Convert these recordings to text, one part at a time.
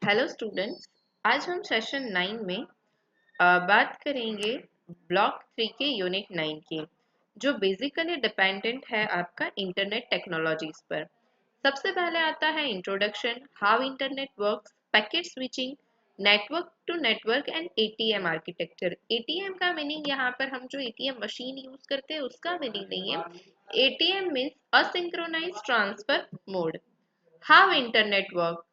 Hello students. आज हम session 9 में बात करेंगे ब्लॉक 3 के यूनिट 9 की, जो बेसिकली डिपेंडेंट है आपका इंटरनेट टेक्नोलॉजीज पर। सबसे पहले आता है introduction, how internet works, packet switching, network to network and ATM architecture. ATM का मीनिंग यहाँ पर हम जो एटीएम मशीन यूज करते हैं उसका मीनिंग नहीं है। ATM means asynchronous transfer mode. How internet work,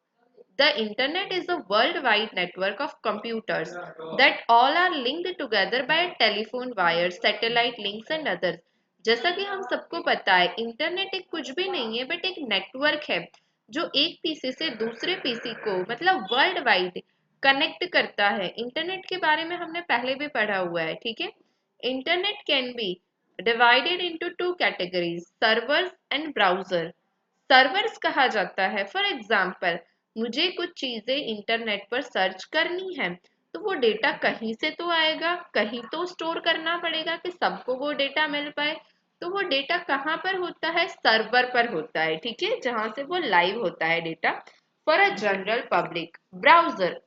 the internet is a worldwide network of computers that all are linked together by telephone wires, satellite links and others। जैसा कि हम सबको पता है इंटरनेट एक कुछ भी नहीं है बट एक नेटवर्क है जो एक पीसी से दूसरे पीसी को मतलब वर्ल्ड वाइड कनेक्ट करता है। इंटरनेट के बारे में हमने पहले भी पढ़ा हुआ है, ठीक है। Internet can be divided into two categories, servers and browser. Servers कहा जाता है, फॉर एग्जाम्पल मुझे कुछ चीजें इंटरनेट पर सर्च करनी है तो वो डेटा कहीं से तो आएगा, कहीं तो स्टोर करना पड़ेगा कि सबको वो डेटा मिल पाए। तो वो डेटा कहाँ पर होता है? सर्वर पर होता है, ठीक है, जहां से वो लाइव होता है data for a general public. Browser,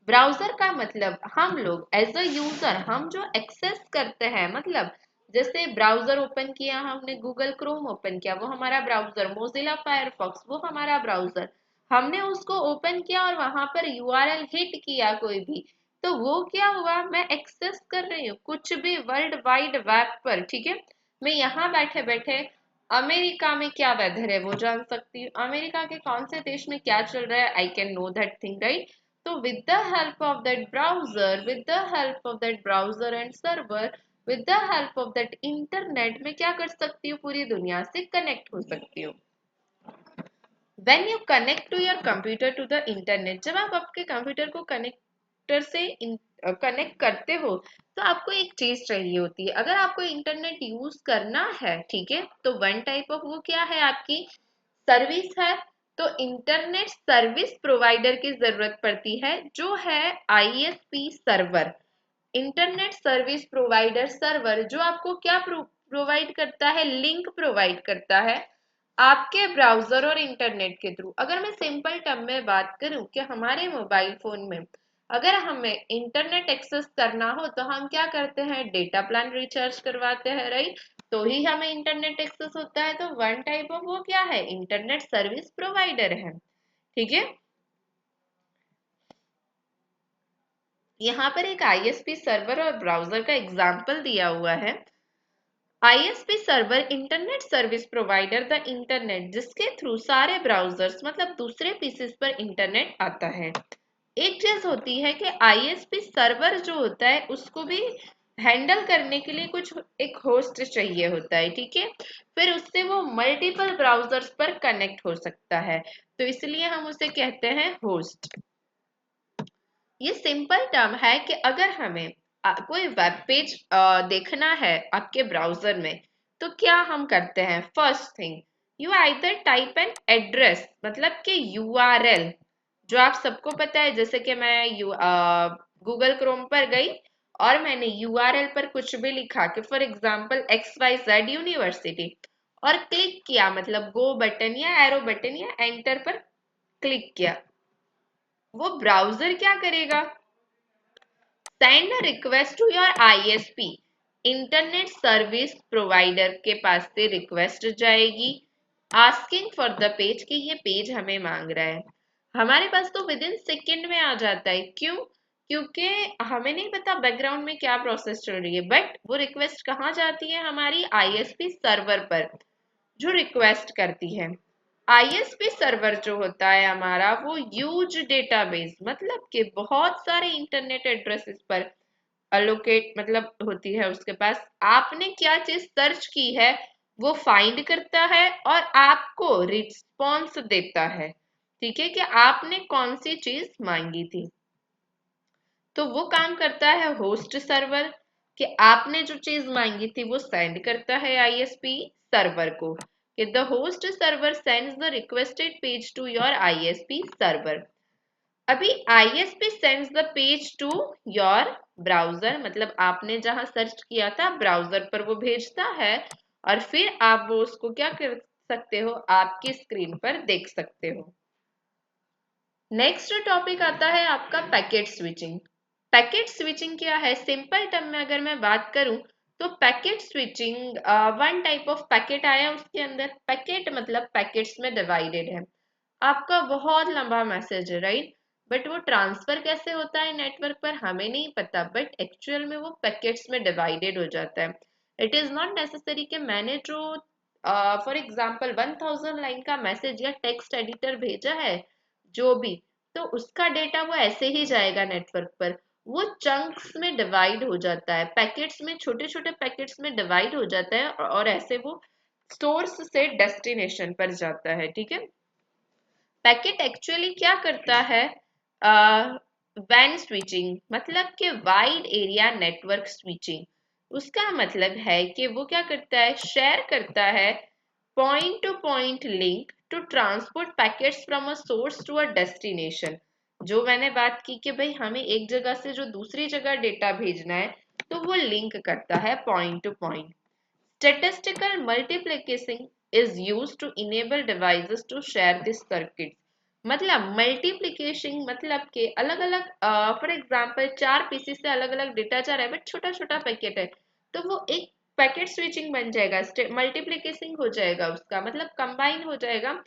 browser का मतलब हम लोग एज अ यूजर हम जो एक्सेस करते हैं, मतलब जैसे ब्राउजर ओपन किया, हमने गूगल क्रोम ओपन किया, वो हमारा ब्राउजर, मोजिला फायरफॉक्स वो हमारा ब्राउजर, हमने उसको ओपन किया और वहां पर यूआरएल हिट किया कोई भी, तो वो क्या हुआ? मैं एक्सेस कर रही हूँ कुछ भी वर्ल्ड वाइड वेब पर, ठीक है। मैं यहाँ बैठे बैठे अमेरिका में क्या वेदर है वो जान सकती हूँ, अमेरिका के कौन से देश में क्या चल रहा है, I can know that thing, right. So with the help of that browser, with the help of that browser and server, with the help of that internet, मैं क्या कर सकती हूँ? पूरी दुनिया से कनेक्ट हो सकती हूँ। When you connect to your computer to the internet, जब आप आपके कंप्यूटर को कनेक्टर से कनेक्ट करते हो तो आपको एक चीज चाहिए होती है। अगर आपको इंटरनेट यूज करना है, ठीक है, तो वन टाइप ऑफ वो क्या है आपकी सर्विस है। तो इंटरनेट सर्विस प्रोवाइडर की जरूरत पड़ती है जो है ISP server. Internet service provider server जो आपको क्या प्रोवाइड करता है? लिंक प्रोवाइड करता है आपके ब्राउजर और इंटरनेट के थ्रू। अगर मैं सिंपल टर्म में बात करूं कि हमारे मोबाइल फोन में अगर हमें इंटरनेट एक्सेस करना हो तो हम क्या करते हैं? डेटा प्लान रिचार्ज करवाते हैं, राइट, तो ही हमें इंटरनेट एक्सेस होता है। तो वन टाइप ऑफ वो क्या है? इंटरनेट सर्विस प्रोवाइडर है, ठीक है। यहाँ पर एक आईएसपी सर्वर और ब्राउजर का एग्जाम्पल दिया हुआ है। ISP server internet service provider the internet, जिसके थ्रू सारे ब्राउजर्स मतलब दूसरे पीसीस पर इंटरनेट आता है। एक चीज होती है कि आईएसपी सर्वर जो होता है उसको भी हैंडल करने के लिए कुछ एक होस्ट चाहिए होता है, ठीक है। फिर उससे वो मल्टीपल ब्राउजर्स पर कनेक्ट हो सकता है, तो इसलिए हम उसे कहते हैं होस्ट। ये सिंपल टर्म है कि अगर हमें कोई वेब पेज देखना है आपके ब्राउजर में तो क्या हम करते हैं? First thing you either type an address, मतलब कि यूआरएल, जो आप सबको पता है। जैसे कि मैं गूगल क्रोम पर गई और मैंने यूआरएल पर कुछ भी लिखा कि फॉर एग्जांपल XYZ यूनिवर्सिटी और क्लिक किया, मतलब गो बटन या एरो बटन या एंटर पर क्लिक किया, वो ब्राउजर क्या करेगा? Send a request to your ISP, internet service provider के पास से रिक्वेस्ट जाएगी आस्किंग फॉर द पेज, कि ये पेज हमें मांग रहा है। हमारे पास तो विद इन सेकेंड में आ जाता है। क्यों? क्योंकि हमें नहीं पता बैकग्राउंड में क्या प्रोसेस चल रही है, बट वो रिक्वेस्ट कहाँ जाती है? हमारी आईएसपी सर्वर पर, जो रिक्वेस्ट करती है। आईएसपी सर्वर जो होता है हमारा वो ह्यूज डेटाबेस, मतलब कि बहुत सारे इंटरनेट एड्रेसेस पर अलोकेट मतलब होती है उसके पास। आपने क्या चीज सर्च की है वो फाइंड करता है और आपको रिस्पॉन्स देता है, ठीक है, कि आपने कौन सी चीज मांगी थी। तो वो काम करता है होस्ट सर्वर, कि आपने जो चीज मांगी थी वो सेंड करता है आईएसपी सर्वर को, कि the host server sends the requested page to your ISP server. अभी ISP sends the page to your browser, मतलब आपने जहां सर्च किया था ब्राउजर पर वो भेजता है और फिर आप वो उसको क्या कर सकते हो? आपकी स्क्रीन पर देख सकते हो। नेक्स्ट टॉपिक आता है आपका पैकेट स्विचिंग। पैकेट स्विचिंग क्या है? सिंपल टर्म में अगर मैं बात करूं तो packet switching one type of packet आया, उसके अंदर पैकेट मतलब पैकेट्स में डिवाइडेड है। आपका बहुत लंबा मैसेज है, राइट, बट वो ट्रांसफर कैसे होता है नेटवर्क पर हमें नहीं पता, बट एक्चुअल में वो पैकेट्स में डिवाइडेड हो जाता है। इट इज नॉट नेसेसरी कि मैंने जो फॉर एग्जाम्पल 1000 लाइन का मैसेज या टेक्स्ट एडिटर भेजा है जो भी, तो उसका डेटा वो ऐसे ही जाएगा नेटवर्क पर। वो चंक्स में डिवाइड हो जाता है, पैकेट्स में, छोटे छोटे पैकेट्स में डिवाइड हो जाता है, और ऐसे वो सोर्स से डेस्टिनेशन पर जाता है, ठीक है। पैकेट एक्चुअली क्या करता है? वैन स्विचिंग मतलब कि वाइड एरिया नेटवर्क स्विचिंग। उसका मतलब है कि वो क्या करता है? शेयर करता है point to point link to transport packets from a source to a destination. जो मैंने बात की कि भाई हमें एक जगह से जो दूसरी जगह डेटा भेजना है, तो वो लिंक करता है point to point. Statistical multiplication is used to enable devices to share this circuit। मतलब मल्टीप्लीकेशन मतलब के अलग अलग, फॉर एग्जाम्पल 4 पीसी से अलग अलग डेटा जा रहा है, बट छोटा छोटा पैकेट है, तो वो एक पैकेट स्विचिंग बन जाएगा, मल्टीप्लीकेशन हो जाएगा, उसका मतलब कंबाइन हो जाएगा,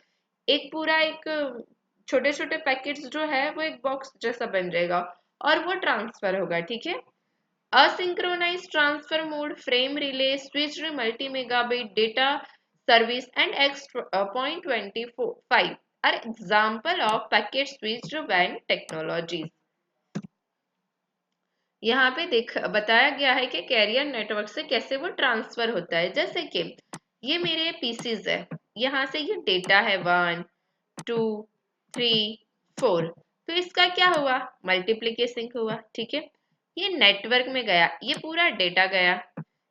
एक पूरा एक छोटे छोटे पैकेट्स जो है वो एक बॉक्स जैसा बन जाएगा, और वो ट्रांसफर होगा, ठीक है। Asynchronous transfer mode, frame relay, switched multi-megabit data service, and X.25 are example of packet switched WAN technologies। यहाँ पे देख बताया गया है कि कैरियर नेटवर्क से कैसे वो ट्रांसफर होता है। जैसे कि ये मेरे पीसीज है, यहाँ से ये डेटा है 1 2 3 4, तो इसका क्या हुआ? मल्टीप्लीकेशन हुआ, ठीक है। ये नेटवर्क में गया, ये पूरा डेटा गया,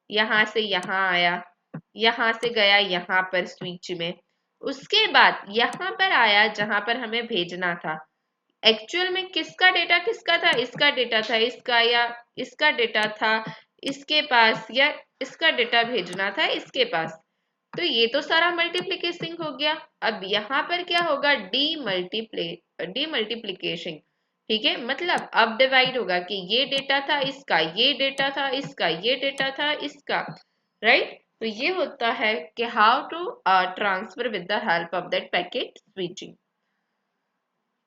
यहाँ से यहाँ आया, यहाँ से गया यहाँ पर स्विच में, उसके बाद यहाँ पर आया जहां पर हमें भेजना था। एक्चुअल में किसका डेटा किसका था? इसका डेटा था इसका, या इसका डेटा था इसके पास, या इसका डेटा भेजना था इसके पास। तो ये तो सारा मल्टीप्लीकेशन हो गया। अब यहाँ पर क्या होगा? डीमल्टीप्लीकेशन, ठीक है। मतलब अब डिवाइड होगा कि ये डेटा था इसका, ये डेटा था इसका, ये डेटा था इसका, राइट। तो ये होता है कि how to transfer with the help of that packet switching.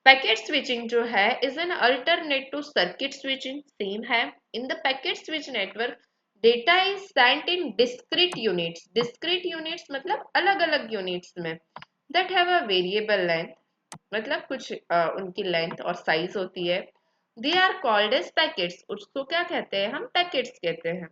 Packet switching जो है is an alternate to circuit switching, same है। In the packet switch network data is sent in discrete units, discrete units मतलब अलग अलग units में, that have a variable length, मतलब कुछ उनकी लेंथ और साइज होती है। They are called as packets, उसको क्या कहते हैं? हम पैकेट्स कहते हैं।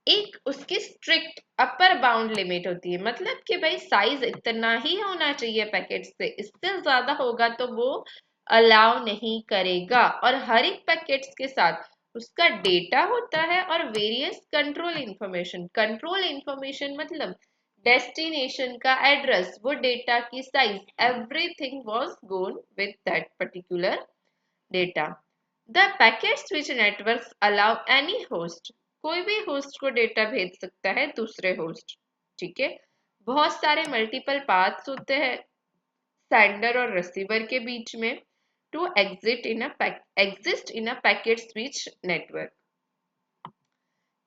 एक उसकी स्ट्रिक्ट अपर बाउंड लिमिट होती है, मतलब कि भाई साइज इतना ही होना चाहिए पैकेट से, इससे ज्यादा होगा तो वो अलाउ नहीं करेगा। और हर एक पैकेट्स के साथ उसका डेटा होता है और various control information. Control information मतलब डेस्टिनेशन का एड्रेस, वो डेटा की size, everything was gone with that particular data. The packet switch networks allow any host, कोई भी होस्ट को डेटा भेज सकता है दूसरे होस्ट, ठीक है। बहुत सारे मल्टीपल पाथ्स होते हैं सेंडर और रिसीवर के बीच में to exist in a packet switch network.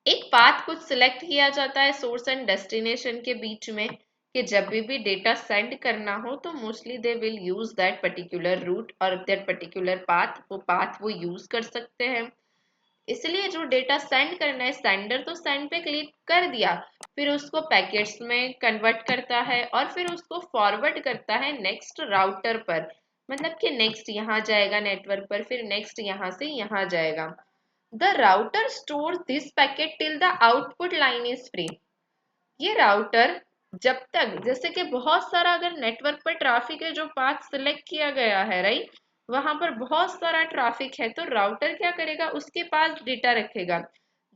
एक पाथ कुछ सिलेक्ट किया जाता है सोर्स एंड डेस्टिनेशन के बीच में, कि जब भी डेटा सेंड करना हो तो mostly they will use that particular route और दैट पर्टिकुलर पाथ वो यूज कर सकते हैं। इसलिए जो डेटा सेंड करना है, सेंडर तो सेंड पे क्लिक कर दिया, फिर उसको पैकेट्स में कन्वर्ट करता है और फिर उसको फॉरवर्ड करता है नेक्स्ट राउटर पर, मतलब कि नेक्स्ट यहाँ जाएगा नेटवर्क पर, फिर नेक्स्ट यहाँ से यहाँ जाएगा। The router stores this packet till the output line is free। ये राउटर जब तक, जैसे कि बहुत सारा अगर नेटवर्क पर ट्रैफिक है, जो पाथ सिलेक्ट किया गया है, राइट, वहां पर बहुत सारा ट्रैफिक है, तो राउटर क्या करेगा? उसके पास डेटा रखेगा।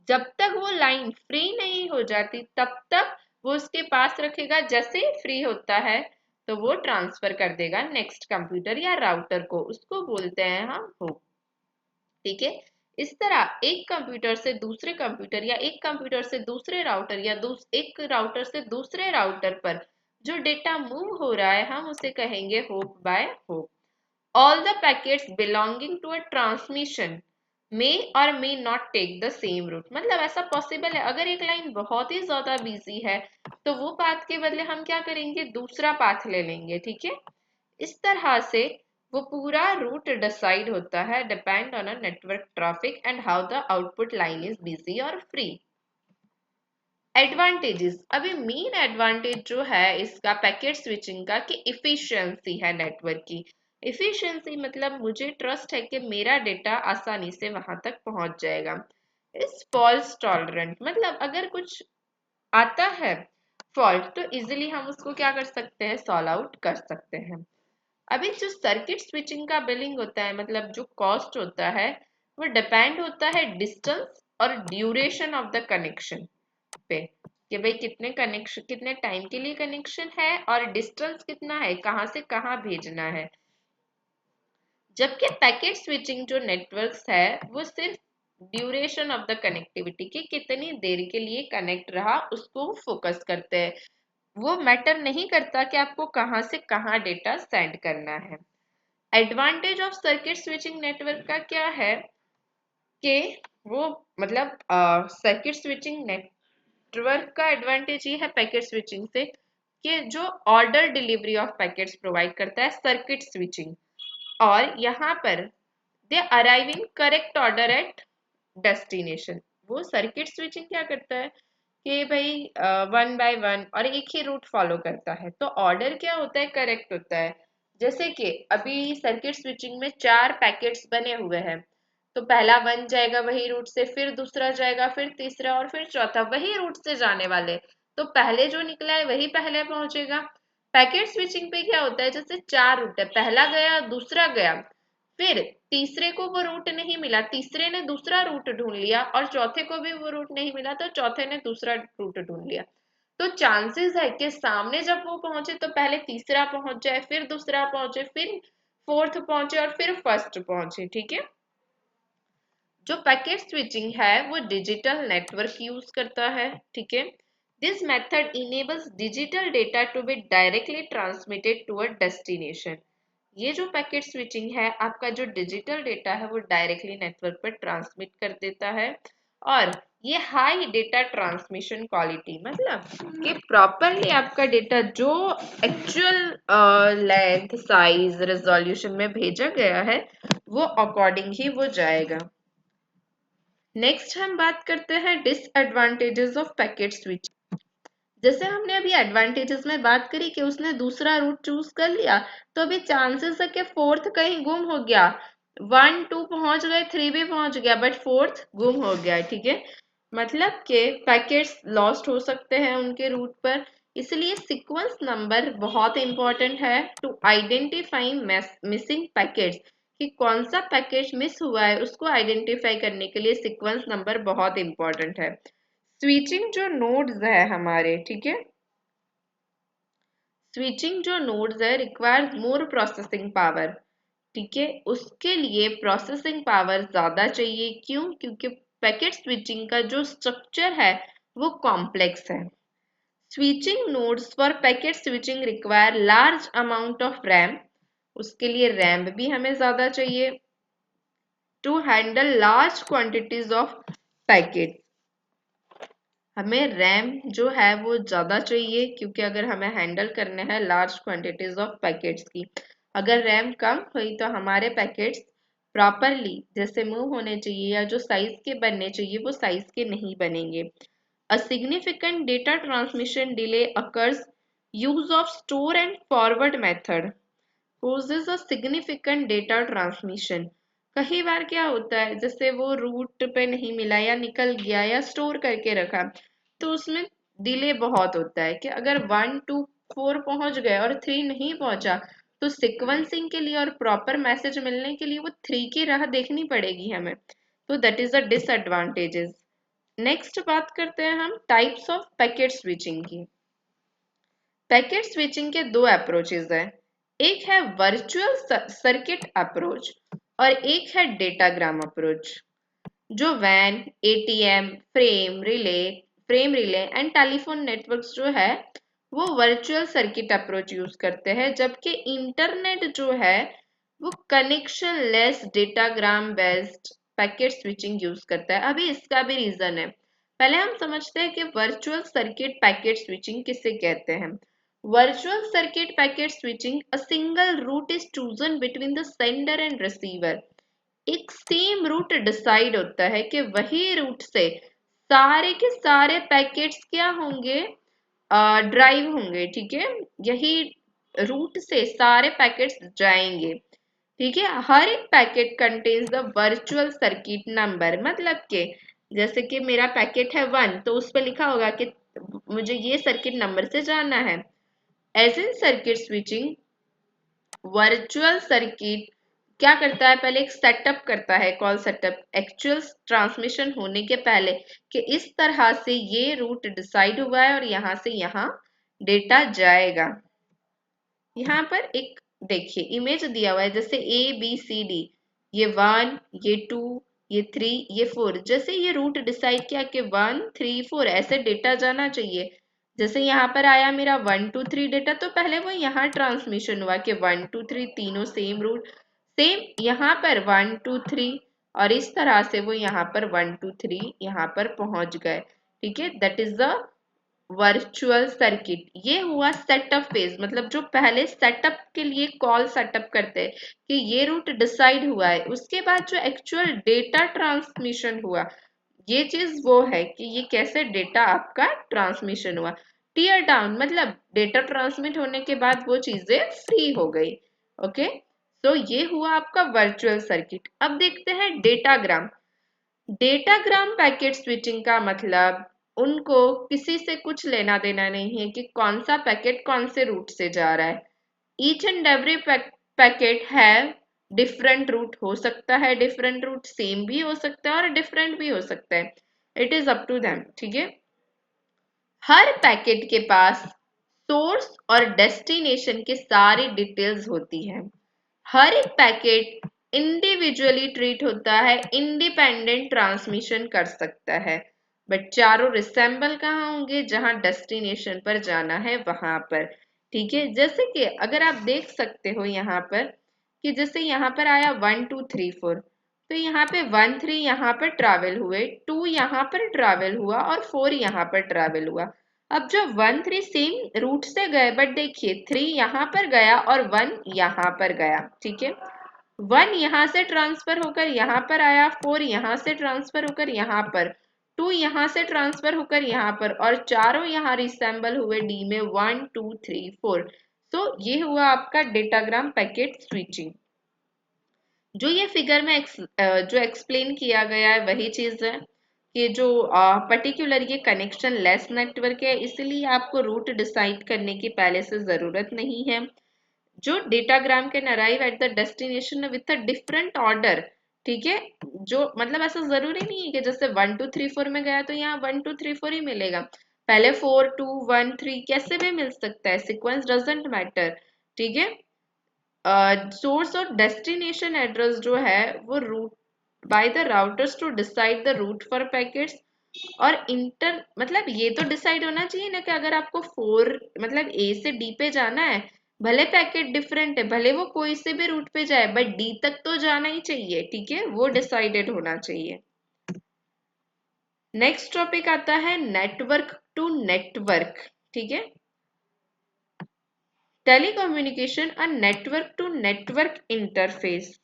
जब तक वो लाइन फ्री नहीं हो जाती तब तक वो उसके पास रखेगा, जैसे ही फ्री होता है तो वो ट्रांसफर कर देगा नेक्स्ट कंप्यूटर या राउटर को, उसको बोलते हैं हम होप, ठीक है। इस तरह एक कंप्यूटर से दूसरे कंप्यूटर या एक कंप्यूटर से दूसरे राउटर या एक राउटर से दूसरे राउटर पर जो डेटा मूव हो रहा है, हम उसे कहेंगे hop by hop. All the packets belonging to a transmission may or may not take the same route. मतलब ऐसा पॉसिबल है, अगर एक लाइन बहुत ही ज्यादा बिजी है तो वो पाथ के बदले हम क्या करेंगे, दूसरा पाथ ले लेंगे, ठीक है। इस तरह से वो पूरा रूट डिसाइड होता है, depend on a network traffic and how the output line is busy और फ्री। एडवांटेजेस, अभी मेन एडवांटेज जो है इसका पैकेट स्विचिंग का कि इफिशियंसी है नेटवर्क की। इफिशियंसी मतलब मुझे ट्रस्ट है कि मेरा डेटा आसानी से वहां तक पहुंच जाएगा। इस फॉल्स टॉलरेंट मतलब अगर कुछ आता है फॉल्ट तो इजीली हम उसको क्या कर सकते हैं, सॉल्व आउट कर सकते हैं। अभी जो सर्किट स्विचिंग का बिलिंग होता है मतलब जो कॉस्ट होता है वो डिपेंड होता है डिस्टेंस और ड्यूरेशन ऑफ द कनेक्शन पे, कि भाई कितने कनेक्शन, कितने टाइम के लिए कनेक्शन है और डिस्टेंस कितना है, कहाँ से कहाँ भेजना है। जबकि पैकेट स्विचिंग जो नेटवर्क्स है वो सिर्फ ड्यूरेशन ऑफ द कनेक्टिविटी की कितनी देर के लिए कनेक्ट रहा उसको फोकस करते हैं। वो मैटर नहीं करता कि आपको कहाँ से कहाँ डेटा सेंड करना है। Advantage of circuit switching network का क्या है कि वो मतलब सर्किट स्विचिंग नेटवर्क का एडवांटेज ये है पैकेट स्विचिंग से कि जो order delivery of packets provide करता है सर्किट स्विचिंग, और यहाँ पर they arrive in correct order at destination. वो सर्किट स्विचिंग क्या करता है कि भाई वन बाय वन और एक ही रूट फॉलो करता है, तो ऑर्डर क्या होता है, करेक्ट होता है। जैसे कि अभी सर्किट स्विचिंग में 4 पैकेट्स बने हुए हैं, तो पहला वन जाएगा वही रूट से, फिर दूसरा जाएगा, फिर तीसरा और फिर चौथा वही रूट से जाने वाले, तो पहले जो निकला है वही पहले पहुंचेगा। पैकेट स्विचिंग पे क्या होता है, जैसे 4 रूट है, पहला गया दूसरा गया, फिर तीसरे को वो रूट नहीं मिला, तीसरे ने दूसरा रूट ढूंढ लिया, और चौथे को भी वो रूट नहीं मिला तो चौथे ने दूसरा रूट ढूंढ लिया। तो चांसेस है कि सामने जब वो पहुंचे तो पहले तीसरा पहुंच जाए, फिर दूसरा पहुंचे, फिर फोर्थ पहुंचे और फिर फर्स्ट पहुंचे, ठीक है। जो पैकेट स्विचिंग है वो डिजिटल नेटवर्क यूज करता है, ठीक है। This method enables digital data to be directly transmitted to a destination. ये जो पैकेट स्विचिंग है आपका जो डिजिटल डेटा है वो डायरेक्टली नेटवर्क पर ट्रांसमिट कर देता है, और ये हाई डेटा ट्रांसमिशन क्वालिटी मतलब कि प्रॉपरली आपका डेटा जो एक्चुअल लेंथ साइज रेजोल्यूशन में भेजा गया है वो अकॉर्डिंग ही वो जाएगा। नेक्स्ट हम बात करते हैं डिसएडवांटेजेस ऑफ पैकेट स्विच। जैसे हमने अभी एडवांटेजेस में बात करी कि उसने दूसरा रूट चूज कर लिया, तो अभी चांसेस है कि फोर्थ कहीं गुम हो गया, 1 2 पहुंच गए, 3 भी पहुंच गया बट फोर्थ गुम हो गया, ठीक है। मतलब के पैकेट्स लॉस्ट हो सकते हैं उनके रूट पर, इसलिए सीक्वेंस नंबर बहुत इंपॉर्टेंट है टू आइडेंटिफाई मिसिंग पैकेट्स, कि कौन सा पैकेट मिस हुआ है उसको आइडेंटिफाई करने के लिए सीक्वेंस नंबर बहुत इंपॉर्टेंट है। स्विचिंग जो नोड्स है हमारे, ठीक है, स्विचिंग जो नोड्स है रिक्वायर्स मोर प्रोसेसिंग पावर, ठीक है, उसके लिए प्रोसेसिंग पावर ज्यादा चाहिए। क्यों? क्योंकि पैकेट स्विचिंग का जो स्ट्रक्चर है वो कॉम्प्लेक्स है। Switching nodes for packet switching require large amount of RAM, उसके लिए रैम भी हमें ज्यादा चाहिए to handle large quantities of packet. हमें रैम जो है वो ज़्यादा चाहिए क्योंकि अगर हमें हैंडल करने हैं लार्ज क्वांटिटीज ऑफ पैकेट्स की। अगर रैम कम हुई तो हमारे पैकेट्स प्रॉपरली जैसे मूव होने चाहिए या जो साइज के बनने चाहिए वो साइज के नहीं बनेंगे। A significant data transmission delay occurs, use of store and forward method poses a significant data transmission। कई बार क्या होता है जैसे वो रूट पे नहीं मिला या निकल गया या स्टोर करके रखा, तो उसमें डिले बहुत होता है कि अगर 1 2 4 पहुंच गए और 3 नहीं पहुंचा तो सिक्वेंसिंग के लिए और प्रॉपर मैसेज मिलने के लिए वो 3 की राह देखनी पड़ेगी हमें, तो that is a disadvantages. Next बात करते हैं हम टाइप्स ऑफ पैकेट स्विचिंग की। पैकेट स्विचिंग के दो अप्रोचेस हैं, एक है वर्चुअल सर्किट अप्रोच और एक है डेटाग्राम अप्रोच। जो वैन, ATM, frame relay and telephone networks जो है वो वर्चुअल सर्किट अप्रोच यूज करते हैं, जबकि इंटरनेट जो है वो connection less datagram based packet switching use करता है। अभी इसका भी रीजन है। पहले हम समझते हैं कि वर्चुअल सर्किट पैकेट स्विचिंग किसे कहते हैं। Virtual circuit packet switching, a single route is chosen between the sender and receiver. एक सेम रूट डिसाइड होता है कि वही रूट से सारे के सारे पैकेट्स क्या होंगे, ड्राइव होंगे। ठीक है, यही रूट से सारे पैकेट्स जाएंगे। ठीक है, हर एक packet contains the virtual circuit number. मतलब कि जैसे कि मेरा पैकेट है 1, तो उस पर लिखा होगा कि मुझे ये सर्किट नंबर से जाना है। As in circuit switching, virtual circuit क्या करता है, पहले एक सेटअप करता है, कॉल सेटअप, एक्चुअल ट्रांसमिशन होने के पहले, कि इस तरह से ये रूट डिसाइड हुआ है और यहां से यहां डेटा जाएगा। यहाँ पर एक देखिए इमेज दिया हुआ है, जैसे ए बी सी डी, ये 1, ये 2, ये 3, ये 4। जैसे ये रूट डिसाइड किया कि 1 3 4 ऐसे डेटा जाना चाहिए। जैसे यहाँ पर आया मेरा 1 2 3 डेटा, तो पहले वो यहाँ ट्रांसमिशन हुआ कि 1 2 3 तीनों सेम रूट, सेम यहाँ पर 1 2 3, और इस तरह से वो यहाँ पर 1 2 3 यहाँ पर पहुंच गए। ठीक है, that is the virtual circuit. ये हुआ सेटअप फेज, मतलब जो पहले सेटअप के लिए कॉल सेटअप करते हैं कि ये रूट डिसाइड हुआ है, उसके बाद जो एक्चुअल डेटा ट्रांसमिशन हुआ, ये चीज वो है कि ये कैसे डेटा आपका ट्रांसमिशन हुआ। टीयर डाउन मतलब डेटा ट्रांसमिट होने के बाद वो चीजें फ्री हो गई। ओके, तो ये हुआ आपका वर्चुअल सर्किट। अब देखते हैं डेटाग्राम। डेटाग्राम पैकेट स्विचिंग का मतलब, उनको किसी से कुछ लेना देना नहीं है कि कौन सा पैकेट कौन से रूट से जा रहा है। ईच एंड एवरी पैकेट है डिफरेंट रूट, हो सकता है डिफरेंट रूट, सेम भी हो सकता है और डिफरेंट भी हो सकता है। It is up to them. ठीक है, हर पैकेट के पास सोर्स और डेस्टिनेशन के सारी डिटेल्स होती है। हर एक पैकेट इंडिविजुअली ट्रीट होता है, इंडिपेंडेंट ट्रांसमिशन कर सकता है, बट चारों रिसेंबल कहाँ होंगे, जहां डेस्टिनेशन पर जाना है वहां पर। ठीक है, जैसे कि अगर आप देख सकते हो यहाँ पर कि जैसे यहाँ पर आया 1 2 3 4, तो यहाँ पे 1 3 यहाँ पर ट्रैवल हुए, 2 यहाँ पर ट्रैवल हुआ और 4 यहाँ पर ट्रैवल हुआ। अब जो 1 3 सेम रूट से गए, बट देखिए 3 यहाँ पर गया और 1 यहाँ पर गया। ठीक है, 1 यहाँ से ट्रांसफर होकर यहाँ पर आया, 4 यहाँ से ट्रांसफर होकर यहाँ पर, 2 यहाँ से ट्रांसफर होकर यहाँ पर, और चारों यहाँ रिसेंबल हुए डी में 1 2 3 4। तो ये हुआ आपका डेटाग्राम पैकेट स्विचिंग। जो ये फिगर में जो एक्सप्लेन किया गया है वही चीज है कि जो पर्टिकुलर ये कनेक्शन लेस नेटवर्क है, इसलिए आपको रूट डिसाइड करने की पहले से जरूरत नहीं है। जो datagram can arrive at the destination with a different order. ठीक है, जो मतलब ऐसा जरूरी नहीं है कि जैसे 1 2 3 4 में गया तो यहाँ 1 2 3 4 ही मिलेगा, पहले 4 2 1 3 कैसे भी मिल सकता है, सीक्वेंस डजंट मैटर। ठीक है, सोर्स और डेस्टिनेशन एड्रेस जो है वो route by the routers to decide the route for packets. और इंटर मतलब ये तो डिसाइड होना चाहिए ना कि अगर आपको 4 मतलब ए से डी पे जाना है, भले पैकेट डिफरेंट है, भले वो कोई से भी रूट पे जाए, बट डी तक तो जाना ही चाहिए। ठीक है, वो डिसाइडेड होना चाहिए। नेक्स्ट टॉपिक आता है नेटवर्क टू नेटवर्क। ठीक है, telecommunication a network to network interface.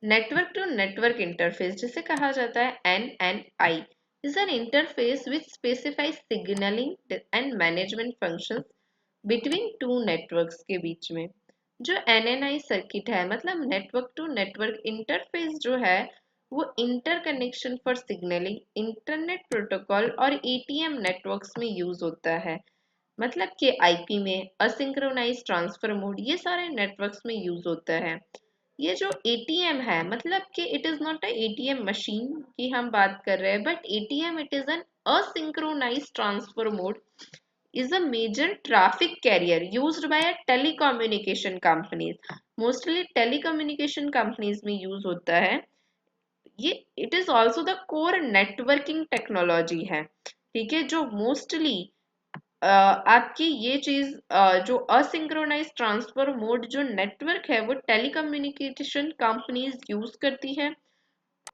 Network to network interface जिसे कहा जाता है NNI is an interface which specifies signaling and management functions between two networks के बीच में। जो NNI सर्किट है मतलब नेटवर्क टू नेटवर्क इंटरफेस जो है वो interconnection for signalling, internet protocol और ATM नेटवर्क्स में यूज होता है। मतलब कि आईपी में, असिंक्रोनाइज ट्रांसफर मोड, ये सारे नेटवर्क्स में यूज होता है। ये जो एटीएम है मतलब कि it is not a ATM machine की हम बात कर रहे हैं, but ATM it is an asynchronized transfer mode, is a major traffic carrier used by a telecommunication companies। Mostly telecommunication companies में यूज होता है ये। It is also the core networking technology है। ठीक है, जो मोस्टली आपकी ये चीज जो असिंक्रोनाइज ट्रांसफर मोड जो नेटवर्क है वो टेलीकम्युनिकेशन कंपनीज यूज करती है।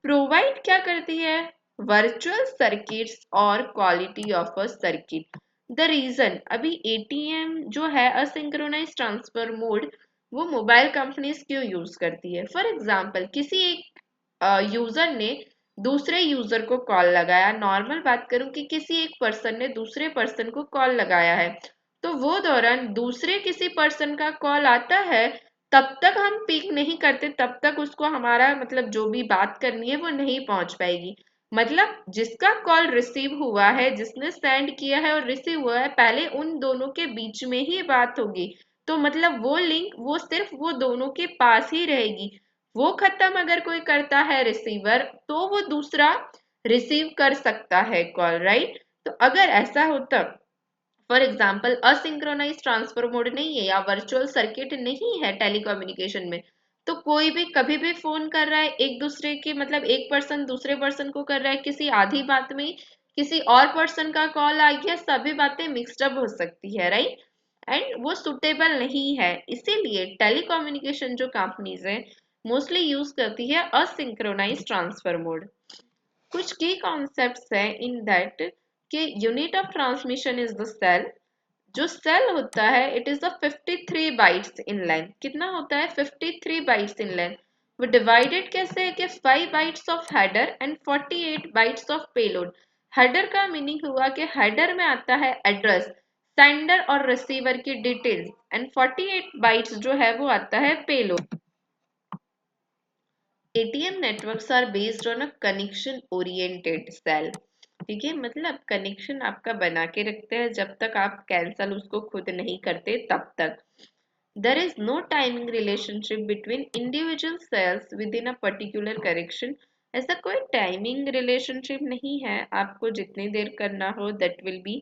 प्रोवाइड क्या करती है? वर्चुअल सर्किट्स और quality of a circuit. The reason, अभी एटीएम जो है असिंक्रोनाइज ट्रांसफर मोड वो मोबाइल कंपनीज क्यों यूज करती है? फॉर एग्जांपल किसी एक यूजर ने दूसरे यूजर को कॉल लगाया, नॉर्मल बात करूं कि किसी एक पर्सन ने दूसरे पर्सन को कॉल लगाया है, तो वो दौरान दूसरे किसी पर्सन का कॉल आता है, तब तक हम पिक नहीं करते, तब तक उसको हमारा मतलब जो भी बात करनी है वो नहीं पहुंच पाएगी। मतलब जिसका कॉल रिसीव हुआ है, जिसने सेंड किया है और रिसीव हुआ है, पहले उन दोनों के बीच में ही बात होगी। तो मतलब वो लिंक वो सिर्फ वो दोनों के पास ही रहेगी। वो खत्म अगर कोई करता है रिसीवर, तो वो दूसरा रिसीव कर सकता है कॉल, राइट? तो अगर ऐसा होता, फॉर एग्जाम्पल असिंक्रोनाइज ट्रांसफर मोड नहीं है या वर्चुअल सर्किट नहीं है टेलीकम्युनिकेशन में, तो कोई भी कभी भी फोन कर रहा है एक दूसरे के, मतलब एक पर्सन दूसरे पर्सन को कर रहा है, किसी आधी बात में किसी और पर्सन का कॉल आ गया, सभी बातें मिक्सड अप हो सकती है, राइट? एंड वो सुटेबल नहीं है, इसीलिए टेलीकम्युनिकेशन जो कंपनीज है मोस्टली यूज करती है असिंक्रोनाइज ट्रांसफर मोड। कुछ की कॉन्सेप्ट्स हैं इन दैट कि unit of transmission is the cell. जो सेल होता है it is the 53 bytes in length. कितना होता है? 53 बाइट्स इन लेंथ। वो डिवाइडेड कैसे है कि 5 bytes of header and 48 bytes of payload. Header का मीनिंग हुआ कि हेडर में आता है एड्रेस, सेंडर और रिसीवर की डिटेल्स, एंड 48 बाइट्स जो है वो आता है payload. ATM networks are based on a connection oriented cell। ठीक है, मतलब कनेक्शन आपका बना के रखते हैं, जब तक आप कैंसल उसको खुद नहीं करते तब तक। There is no timing relationship between individual cells within a particular correction। ऐसा कोई टाइमिंग रिलेशनशिप नहीं है, आपको जितनी देर करना हो that will be,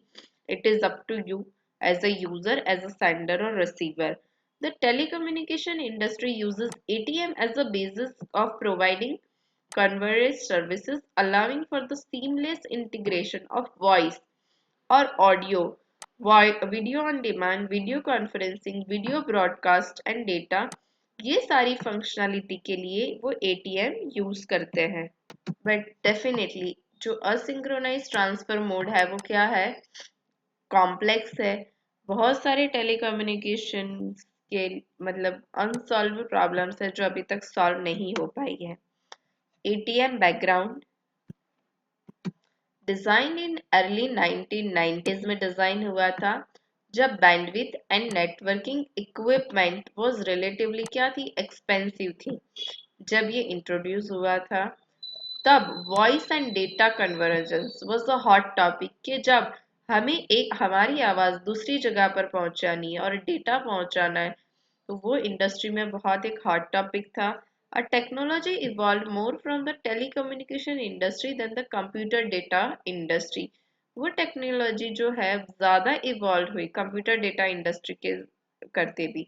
it is up to you as a user, as a sender or receiver। The telecommunication industry uses ATM as a basis of providing converged services, allowing for the seamless integration of voice or audio, video on demand, video conferencing, video broadcast and data। ये सारी functionality के लिए वो ATM use करते हैं। But definitely जो असिंक्रोनाइज transfer mode है वो क्या है? कॉम्प्लेक्स है। बहुत सारे टेलीकम्युनिकेशन के मतलब अनसॉल्व प्रॉब्लम्स है जो अभी तक सॉल्व नहीं हो पाई है। ATM background, design in early 1990s में डिजाइन हुआ था, जब bandwidth and networking equipment was relatively क्या थी? एक्सपेंसिव थी। जब ये इंट्रोड्यूस हुआ था तब voice and data convergence was the hot topic, कि जब हमें एक हमारी आवाज दूसरी जगह पर पहुंचानी है और डेटा पहुंचाना है, तो वो इंडस्ट्री में बहुत एक हॉट टॉपिक था। A technology evolved more from the telecommunication industry than the computer data industry। वो टेक्नोलॉजी जो है ज्यादा इवॉल्व हुई कंप्यूटर डेटा इंडस्ट्री के करते भी।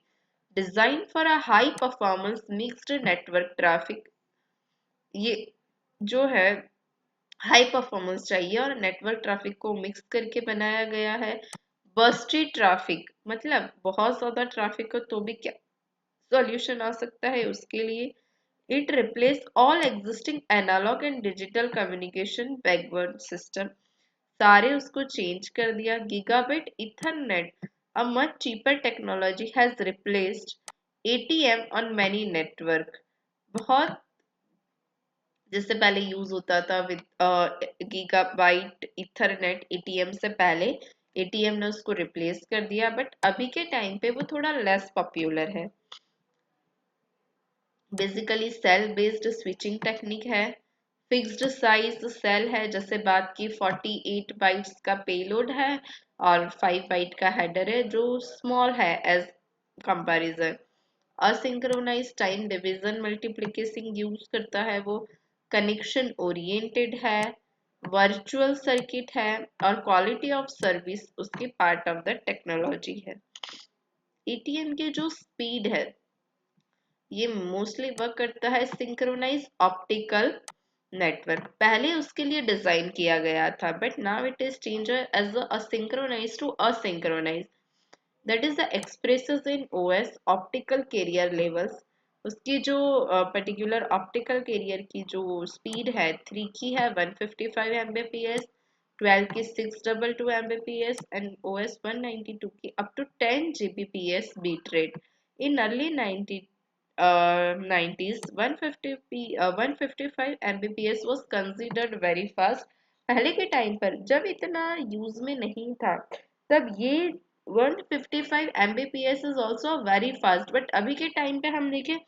Design for a high performance mixed network traffic, ये जो है हाई परफॉर्मेंस चाहिए और नेटवर्क ट्रैफिक को मिक्स करके बनाया गया है। बस्टी ट्रैफिक, मतलब बहुत ज्यादा ट्रैफिक हो तो भी क्या सॉल्यूशन आ सकता है उसके लिए। It replace all existing analogue and digital communication backward system, सारे उसको चेंज कर दिया। Gigabit ethernet, a much cheaper technology has replaced ATM on many network. बहुत जिससे पहले यूज होता था विद गीगाबाइट ईथरनेट एटीएम से पहले, एटीएम ने उसको रिप्लेस कर दिया, बट अभी के टाइम पे वो थोड़ा लेस पॉपुलर है। Basically cell based switching technique है। फिक्स्ड साइज सेल है, जैसे बात की 48 बाइट्स का पेलोड है और 5 बाइट का हेडर है जो स्मॉल है as comparison. Asynchronous time division multiplication use करता है वो। कनेक्शन ओरिएंटेड है, वर्चुअल सर्किट है और क्वालिटी ऑफ सर्विस उसकी पार्ट ऑफ द टेक्नोलॉजी है। एटीएम की जो स्पीड है ये मोस्टली वर्क करता है सिंक्रोनाइज ऑप्टिकल नेटवर्क पहले उसके लिए डिजाइन किया गया था, but now it is change as asynchronise to asynchronise. That is the expresses in OS optical carrier levels. उसकी जो पर्टिकुलर ऑप्टिकल कैरियर की जो स्पीड है 3 की है 155 Mbps, 12 की 622 Mbps एंड ओएस 192 की up to 10 Gbps bit rate. In early 90s 155 Mbps was considered very fast। पहले के टाइम पर जब इतना यूज में नहीं था तब ये 155 Mbps is also very fast, but अभी के टाइम पे हम देखें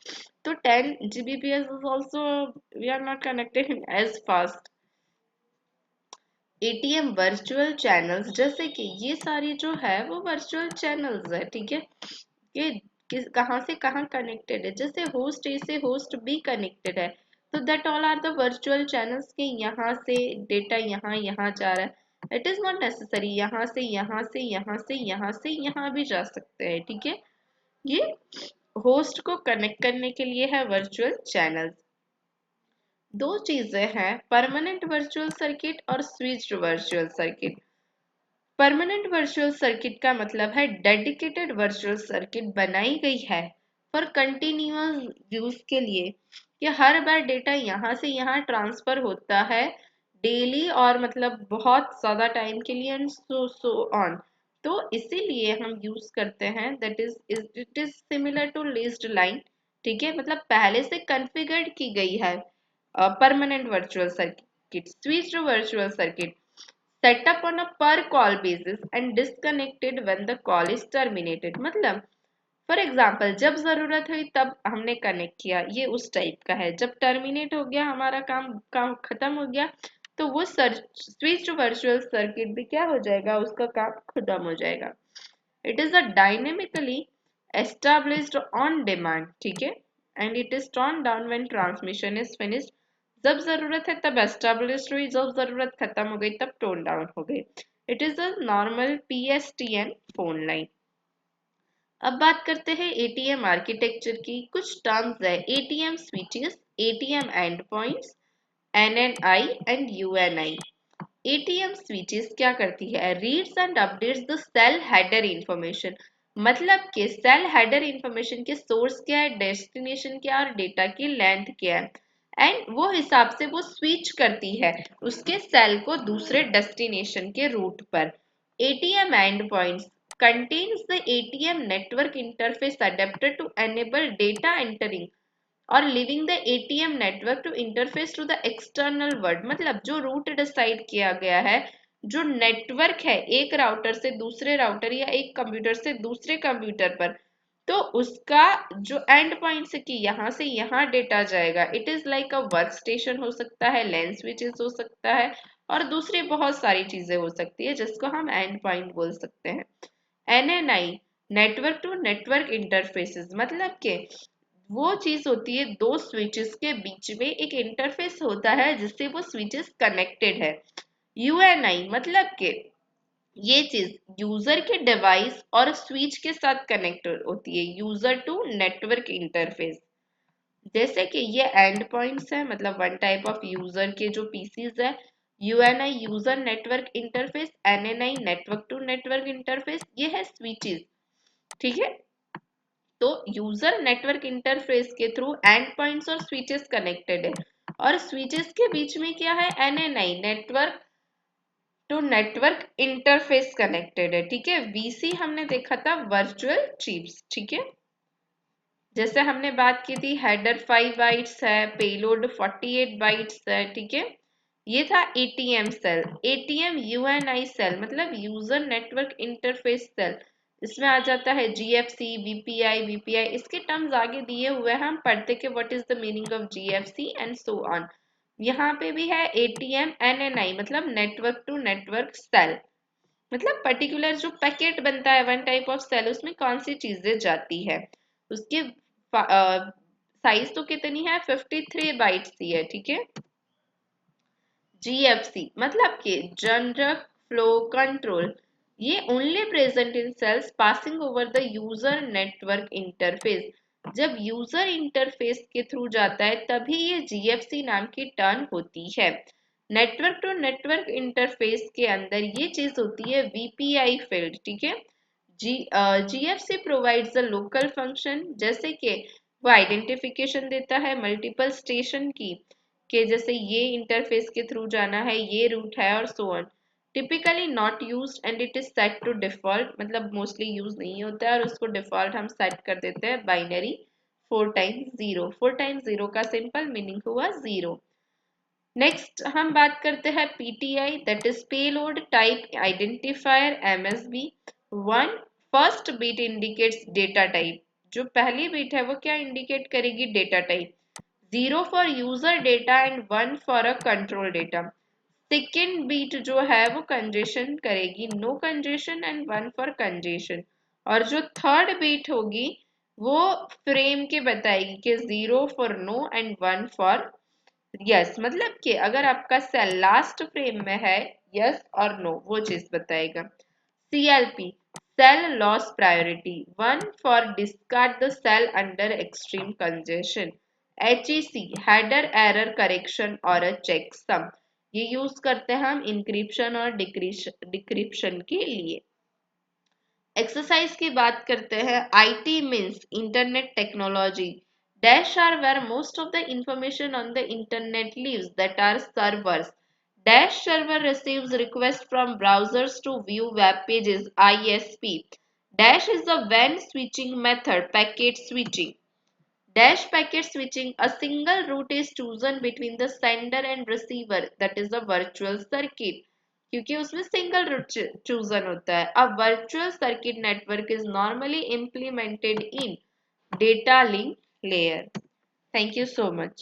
तो 10 Gbps is also we are not connected as fast। ATM virtual channels, जैसे कि ये सारी जो है वो वर्चुअल चैनल्स है, ठीक है। ये कहाँ से कहाँ कनेक्टेड है, जैसे होस्ट ए से होस्ट बी कनेक्टेड है, तो that all are the virtual channels के यहाँ से डेटा यहाँ यहाँ जा रहा है। इट इज नॉट नेसेसरी यहाँ से यहाँ से यहाँ से यहाँ से यहाँ भी जा सकते हैं, ठीक है। ये होस्ट को कनेक्ट करने के लिए है वर्चुअल चैनल्स। दो चीजें हैं, परमानेंट वर्चुअल सर्किट और switched virtual circuit. Permanent virtual circuit का मतलब है डेडिकेटेड वर्चुअल सर्किट बनाई गई है फॉर कंटिन्यूअस यूज के लिए, कि हर बार डेटा यहाँ से यहाँ ट्रांसफर होता है डेली और मतलब बहुत ज्यादा टाइम के लिए एंड सो ऑन। तो इसीलिए हम यूज करते हैं, that is it is similar to leased line, ठीक है। मतलब पहले से कॉन्फ़िगर्ड की गई है permanent virtual circuit. Switched virtual circuit set up on a per call basis and disconnected when the call is terminated। मतलब फॉर एग्जाम्पल जब जरूरत हुई तब हमने कनेक्ट किया, ये उस टाइप का है। जब टर्मिनेट हो गया हमारा काम खत्म हो गया तो वो स्विच्ड वर्चुअल सर्किट भी क्या हो जाएगा, उसका काम खत्म हो जाएगा। It is a dynamically established on demand, ठीक है, and it is turn down when transmission is finished. जब जरूरत है तब एस्टेब्लिश हुई, जब जरूरत खत्म हो गई तब टोन डाउन हो गई। It is a normal PSTN phone line. अब बात करते हैं एटीएम आर्किटेक्चर की। कुछ टर्म्स है, ATM switches, ATM end points, NNI and UNI. ATM switches क्या करती है, reads and updates the cell header information. मतलब कि सेल हेडर इंफॉर्मेशन के सोर्स क्या है, डेस्टिनेशन क्या है और डेटा की लेंथ क्या है, एंड वो हिसाब से वो स्विच करती है उसके सेल को दूसरे डेस्टिनेशन के रूट पर। ATM end points contains the ATM network interface adapter to enable data entering और leaving the ATM network to interface to the external world. मतलब जो रूट डिसाइड किया गया है, जो नेटवर्क है एक राउटर से दूसरे राउटर या एक कंप्यूटर से दूसरे कंप्यूटर पर, तो उसका जो एंड पॉइंट से कि यहाँ से यहाँ डेटा जाएगा, it is like a work station हो सकता है, लेंस स्विचेस हो सकता है और दूसरी बहुत सारी चीजें हो सकती है जिसको हम एंड पॉइंट बोल सकते हैं। NNI network to network interfaces, मतलब के वो चीज होती है दो स्विचेस के बीच में एक इंटरफेस होता है जिससे वो स्विचेस कनेक्टेड है। यूएनआई मतलब के ये चीज यूजर के डिवाइस और स्विच के साथ कनेक्ट होती है, यूजर टू नेटवर्क इंटरफेस। जैसे कि ये एंड पॉइंट्स है, मतलब वन टाइप ऑफ यूजर के जो पीसीज है। UNI user network interface, NNI network to network interface, ये है स्विचेस, ठीक है। तो यूजर नेटवर्क इंटरफेस के थ्रू एंड पॉइंट्स और स्विचेस कनेक्टेड है और स्विचेस के बीच में क्या है, NNI network to network interface connected है, ठीक है। वीसी हमने देखा था वर्चुअल चिप्स, ठीक है। जैसे हमने बात की थी हेडर 5 बाइट्स है, पेलोड 48 बाइट्स है, ठीक है। ये था ATM cell. ATM UNI cell मतलब यूजर नेटवर्क इंटरफेस सेल, इसमें आ जाता है जीएफसी, वीपीआई, वीपीआई, इसके टर्म्स आगे दिए हुए हैं, हम पढ़ते कि what is the meaning of GFC and so on. यहाँ पे भी है एटीएम एनएनआई मतलब नेटवर्क टू नेटवर्क सेल, मतलब पर्टिकुलर जो पैकेट बनता है वन टाइप ऑफ सेल, उसमें कौन सी चीजें जाती है। उसके साइज तो कितनी है, 53 बाइट्स की है, ठीक है। जीएफसी मतलब कि जनरल फ्लो कंट्रोल, ये only present in cells passing over the user network interface. जब यूजर इंटरफेस के थ्रू जाता है तभी ये जीएफसी नाम की टर्म होती है। नेटवर्क टू नेटवर्क इंटरफेस के अंदर ये चीज होती है वीपीआई फील्ड, ठीक है। GFC provides a local function, जैसे कि वो आइडेंटिफिकेशन देता है मल्टीपल स्टेशन की, कि जैसे ये इंटरफेस के थ्रू जाना है, ये रूट है और so on. Typically not used and it is set to default, मतलब मोस्टली यूज नहीं होता है और उसको डिफॉल्ट हम सेट कर देते हैं बाइनरी 4 टाइम्स 0। 4 टाइम्स 0 का सिंपल मीनिंग हुआ 0। नेक्स्ट हम बात करते हैं PTI, that is payload type identifier, MSB. One, first bit indicates data type. जो पहली बिट है वो क्या इंडिकेट करेगी? Data type. 0 for user data and 1 for a control data. Second bit जो है वो कंजेशन करेगी, no congestion and 1 for congestion. और जो थर्ड बीट होगी वो फ्रेम के बताएगी कि 0 for no and 1 for yes, मतलब कि अगर आपका सेल लास्ट फ्रेम में है, यस और नो, वो चीज बताएगा। CLP, cell loss priority, 1 for discard the cell under extreme congestion. HEC, header error correction और अ चेक सम। ये यूज करते हैं हम इंक्रिप्शन और डिक्रिप्शन के लिए। एक्सरसाइज की बात करते हैं। IT means internet technology. Dash are where most of the information on the internet lives, that are servers. Dash server receives requests from browsers to view web pages, ISP. Dash is the WAN switching method, packet switching. Dash packet switching, a single route is chosen between the sender and receiver, that is a virtual circuit, क्योंकि उसमें single root chosen होता है। A virtual circuit network is normally implemented in data link layer. Thank you so much.